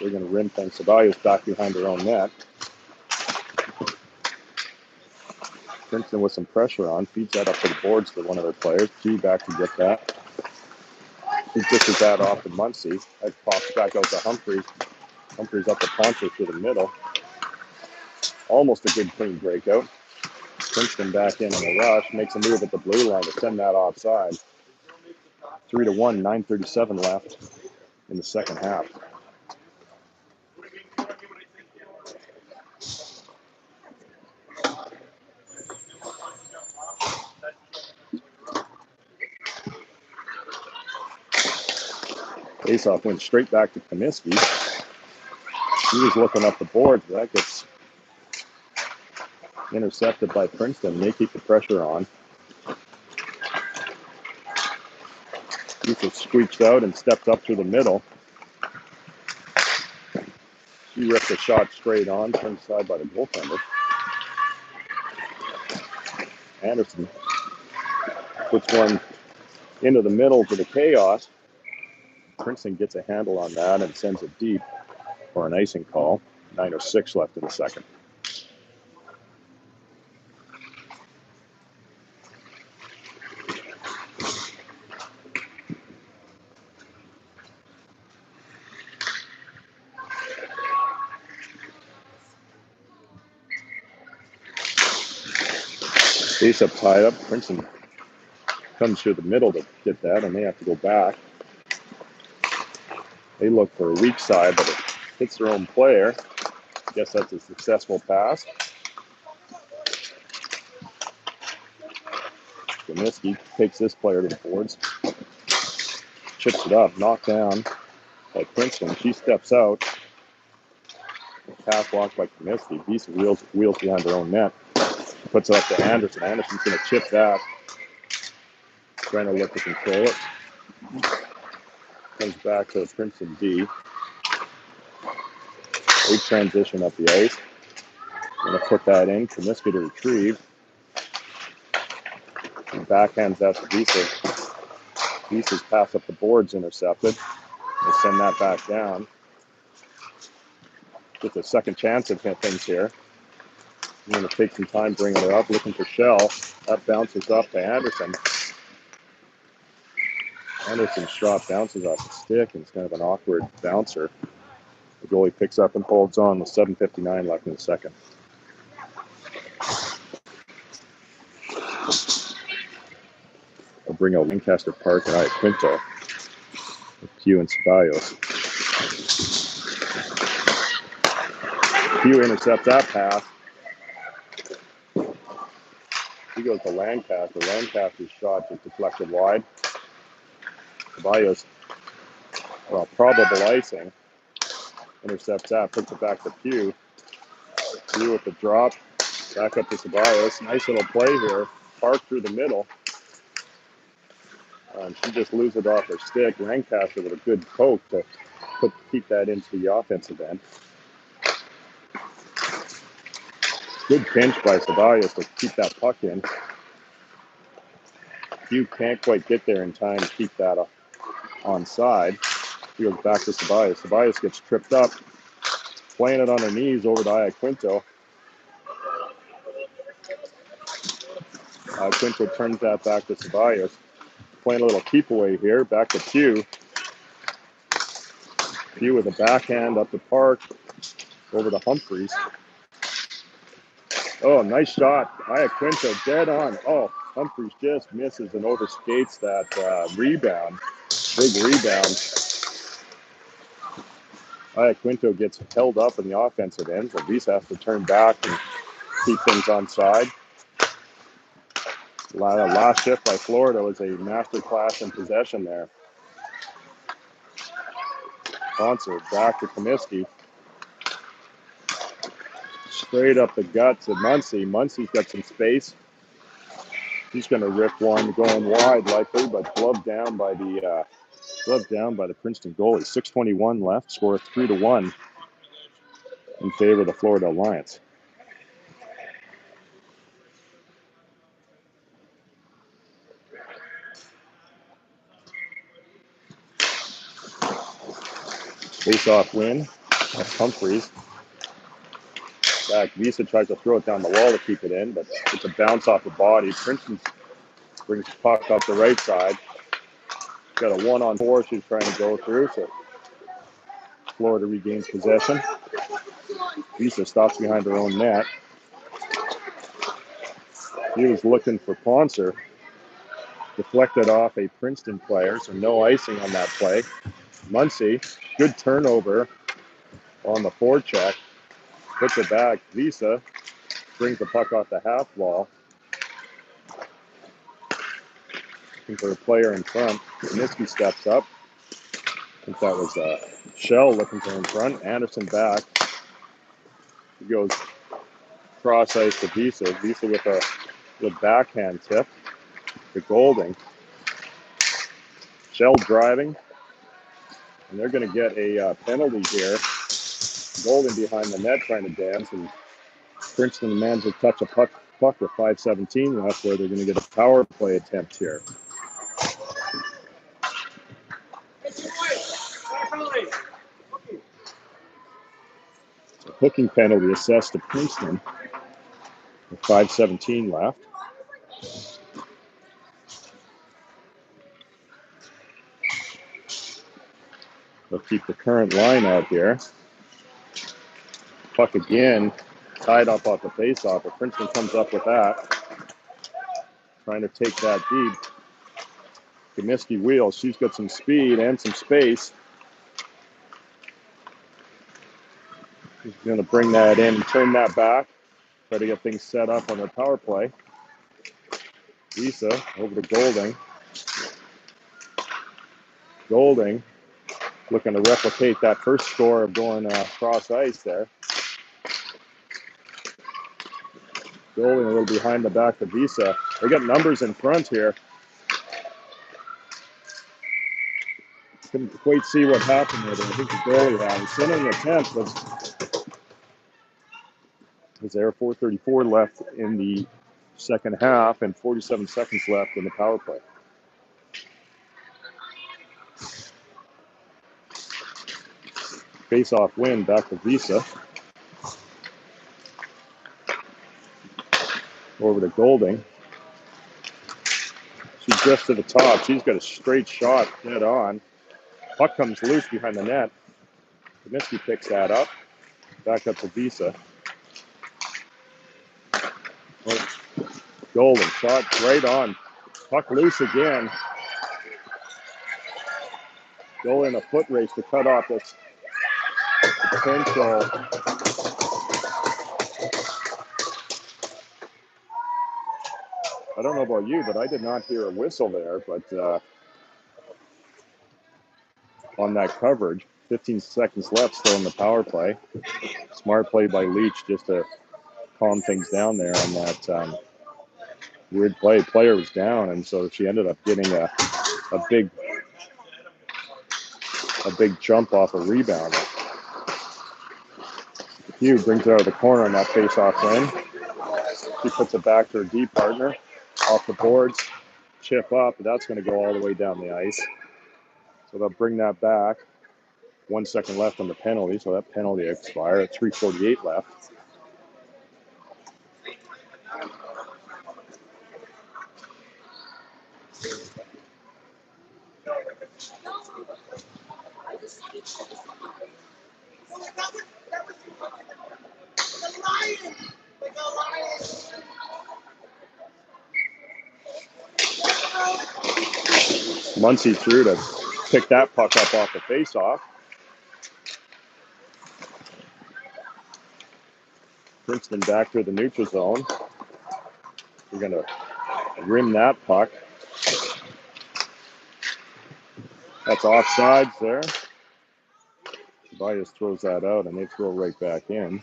They're going to rim things. Ceballos back behind their own net. Princeton with some pressure on. Feeds that up to the boards for one of their players. G back to get that. He dishes that off to Muncie. That pops back out to Humphreys. Humphreys up to Poncho through the middle. Almost a good clean breakout. Princeton back in a rush. Makes a move at the blue line to send that offside. 3-1, 9:37 left in the second half. Faceoff went straight back to Comiskey. He was looking up the boards, but that gets intercepted by Princeton. They keep the pressure on. Yusuf squeaks out and steps up through the middle. He ripped a shot straight on, turned aside by the goaltender. Anderson puts one into the middle for the chaos. Princeton gets a handle on that and sends it deep for an icing call. 9:06 left in the second. Face up tied up. Princeton comes through the middle to get that, and they have to go back. They look for a weak side, but it hits their own player. I guess that's a successful pass. Comiskey takes this player to the boards. Chips it up, knocked down by Princeton. She steps out. Pass blocked by Comiskey. Visa wheels behind their own net. Puts it up to Anderson. Anderson's going to chip that. trying to look to control it. Comes back to Princeton D. Big transition up the ice. Going to put that in. Comiskey to retrieve. And backhands that to Visa. Visa's pass up the boards intercepted. They send that back down. Gets a second chance at things here. I'm going to take some time bringing her up, looking for Shell. That bounces up to Anderson. Anderson's shot bounces off the stick, and it's kind of an awkward bouncer. The goalie picks up and holds on with 7:59 left in the second. I'll bring out Lancaster Park and Iaquinto with Pugh and Ceballos. Pugh intercepts that pass. He goes to Lancaster. Lancaster's shot just deflected wide. Ceballos, well, probable icing. Intercepts that, puts it back to Pugh. Pugh with the drop. Back up to Ceballos. Nice little play here. Park through the middle. She just loses it off her stick. Lancaster with a good poke to keep that into the offensive end. Good pinch by Ceballos to keep that puck in. Pugh can't quite get there in time to keep that onside. He goes back to Ceballos. Ceballos gets tripped up, playing it on her knees over to Iaquinto. Iaquinto turns that back to Ceballos. Playing a little keep away here. Back to Pugh. Pugh with a backhand up the Park. Over to Humphreys. Oh, nice shot. Iaquinto dead on. Oh, Humphreys just misses and overskates that rebound. Big rebound. Iaquinto gets held up in the offensive end, so Visa has to turn back and keep things onside. Last shift by Florida was a masterclass in possession there. Sponsor back to Comiskey. Straight up the guts of Muncy. Muncy's got some space. He's going to rip one going wide likely, but gloved down by the Princeton goalie. 6:21 left. Score 3-1 in favor of the Florida Alliance. Face-off win of Humphreys. Back, Visa tries to throw it down the wall to keep it in, but it's a bounce off the body. Princeton brings the puck up the right side. Got a 1-on-4 she's trying to go through, so Florida regains possession. Visa stops behind her own net. He was looking for Poncer. Deflected off a Princeton player, so no icing on that play. Muncy, good turnover on the forecheck. Puts it back. Visa brings the puck off the half wall. Looking for a player in front. Comiskey steps up. I think that was Shell looking for in front. Anderson back. He goes cross ice to Visa. Visa with a backhand tip to Golding. Shell driving. And they're going to get a penalty here. Golding behind the net trying to dance. And Princeton managed to touch a puck with 5:17 left, where they're going to get a power play attempt here. A hooking penalty assessed to Princeton with 5:17 left. They'll keep the current line out here. Puck again, tied up off the faceoff, but Princeton comes up with that. Trying to take that deep. Comiskey wheels. She's got some speed and some space. She's going to bring that in and turn that back. Try to get things set up on their power play. Visa over to Golding. Golding looking to replicate that first score of going cross ice there. Golding a little behind the back of Visa. They got numbers in front here. Couldn't quite see what happened there, but I think the goalie had it. Centering attempt was there. 4:34 left in the second half and 47 seconds left in the power play. Face-off win back to Visa. Over to Golding. She's just to the top. She's got a straight shot dead on. Puck comes loose behind the net. Kaminsky picks that up. Back up to Visa. Oh, Golding shot right on. Puck loose again. Golding a foot race to cut off this potential. I don't know about you, but I did not hear a whistle there. But on that coverage, 15 seconds left still in the power play. Smart play by Leach just to calm things down there on that weird play. Player was down, and so she ended up getting a big jump off a rebound. Hugh brings it out of the corner on that face-off win. She puts it back to her D partner. Off the boards, chip up. That's going to go all the way down the ice. So they'll bring that back. 1 second left on the penalty, so that penalty expired at 3:48 left. Muncy through to pick that puck up off the face-off. Princeton back to the neutral zone. We're going to rim that puck. That's offsides there. Tobias throws that out, and they throw right back in.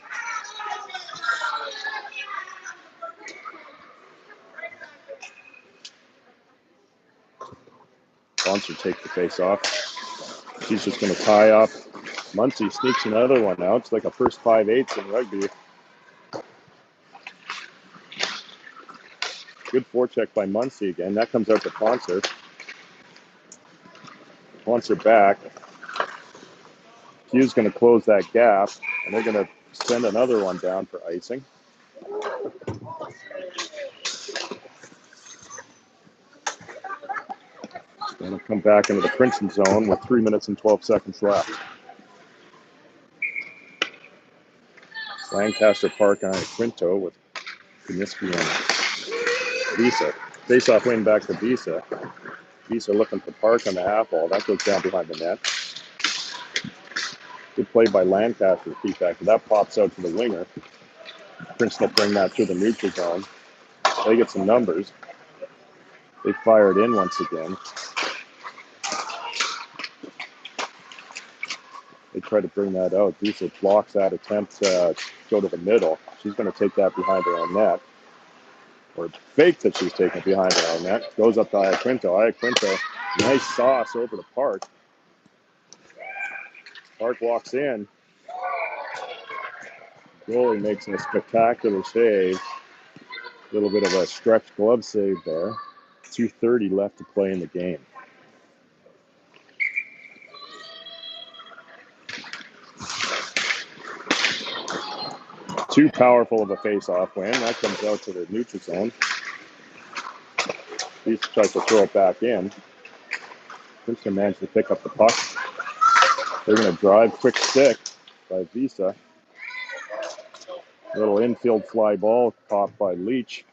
Bonser takes the face off. She's just going to tie up. Muncy sneaks another one out. It's like a first 5/8 in rugby. Good forecheck by Muncy again. That comes out to Bonser. Bonser back. Hugh's going to close that gap, and they're going to send another one down for icing. Going to come back into the Princeton zone with 3 minutes and 12 seconds left. Lancaster Park on Quinto with Kaminsky and Visa. Face-off win back to Visa. Visa looking for Park on the half wall. That goes down behind the net. Good play by Lancaster to keep that. That pops out to the winger. Princeton will bring that to the neutral zone. They get some numbers. They fire it in once again. They try to bring that out. Visa blocks that attempt to go to the middle. She's going to take that behind her own net. Or fake that she's taking behind her own net. Goes up to Iaquinto. Iaquinto, nice sauce over to Park. Park walks in. Goalie makes a spectacular save. A little bit of a stretch glove save there. 2:30 left to play in the game. Too powerful of a face-off win. That comes out to the neutral zone. Visa tries to throw it back in. Princeton managed to pick up the puck. They're going to drive, quick stick by Visa. Little infield fly ball caught by Leach.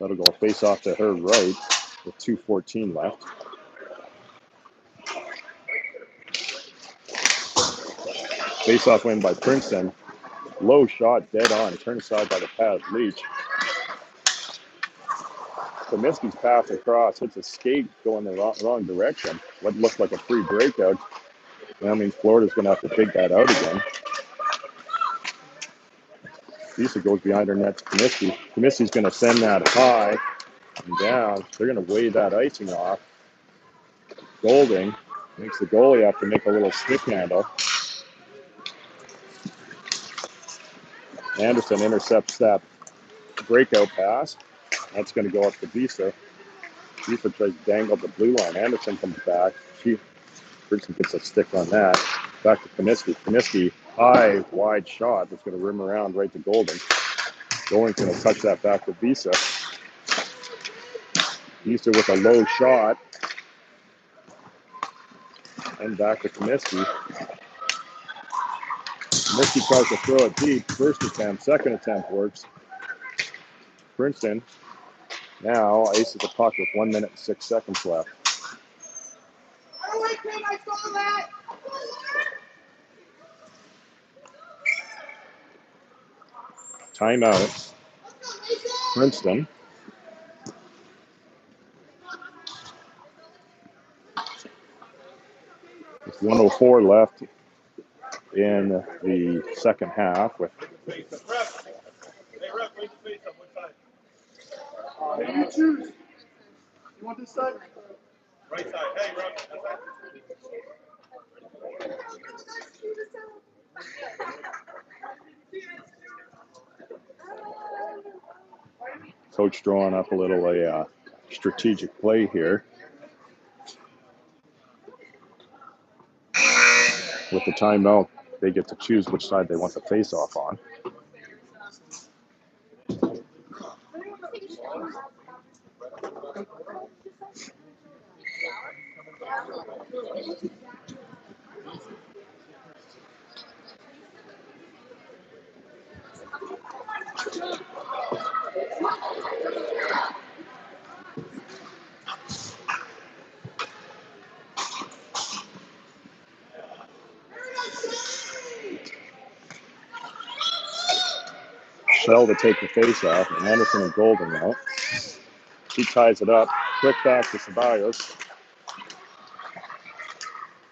That'll go face off to her right with 2:14 left. Face off win by Princeton. Low shot, dead on. Turned aside by the pad. Leach. Kaminsky's pass across. Hits a skate going the wrong direction. What looked like a free breakout. That means Florida's going to have to dig that out again. Visa goes behind her net to Comiskey. Comiskey's going to send that high and down. They're going to weigh that icing off. Golding makes the goalie have to make a little stick handle. Anderson intercepts that breakout pass. That's going to go up to Visa. Visa tries to dangle the blue line. Anderson comes back. Princeton gets a stick on that. Back to Comiskey. Comiskey, high, wide shot that's going to rim around right to Golding. Golding's going to touch that back to Visa. Visa with a low shot. And back to Comiskey. Comiskey tries to throw it deep. First attempt, second attempt works. Princeton now aces the puck with 1 minute and 6 seconds left. Timeout. Princeton. With 1:04 left in the second half. With Hey, ref, where's the face on what side? You choose. You want this side? Right side. Hey, ref, that side. Coach drawing up a strategic play here. With the timeout, they get to choose which side they want the face-off on. Shell to take the face-off, and Anderson and Golding out. He ties it up. Quick back to Ceballos.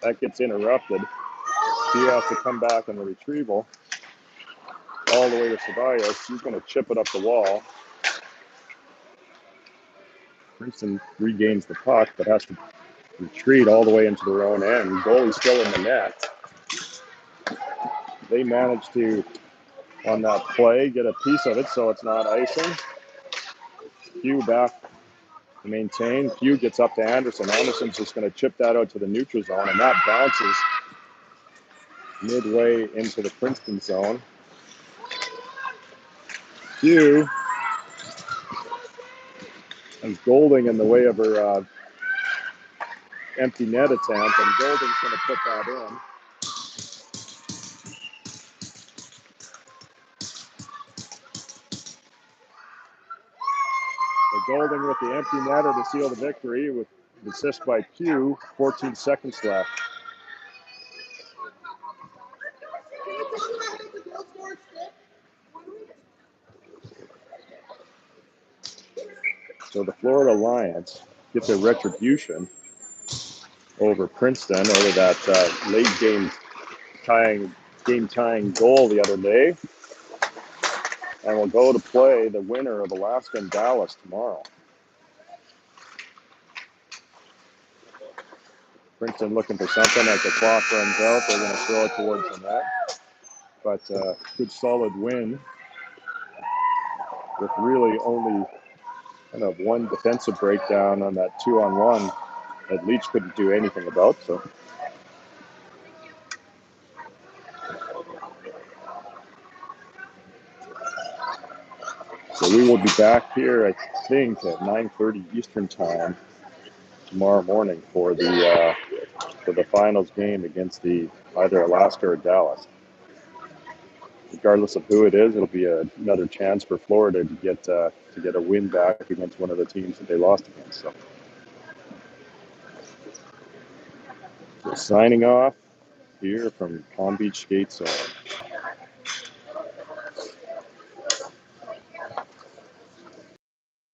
That gets interrupted. He has to come back on the retrieval. All the way to Ceballos. He's going to chip it up the wall. Princeton regains the puck, but has to retreat all the way into their own end. Goalie's still in the net. They manage to, on that play, get a piece of it so it's not icing. Hugh back to maintain. Hugh gets up to Anderson. Anderson's just going to chip that out to the neutral zone, and that bounces midway into the Princeton zone. Hugh has Golding in the way of her empty net attempt, and Golding's going to put that in. So Golding with the empty netter to seal the victory with an assist by Q. 14 seconds left. So the Florida Lions get their retribution over Princeton over that late game tying goal the other day. And we'll go to play the winner of Alaska and Dallas tomorrow. Princeton looking for something as the clock runs out. They're going to throw it towards the net. But good solid win with really only kind of one defensive breakdown on that 2-on-1 that Leach couldn't do anything about. So we will be back here, I think, at 9:30 Eastern time tomorrow morning for the finals game against either Alaska or Dallas. Regardless of who it is, it'll be another chance for Florida to get a win back against one of the teams that they lost against. So signing off here from Palm Beach Skate Zone.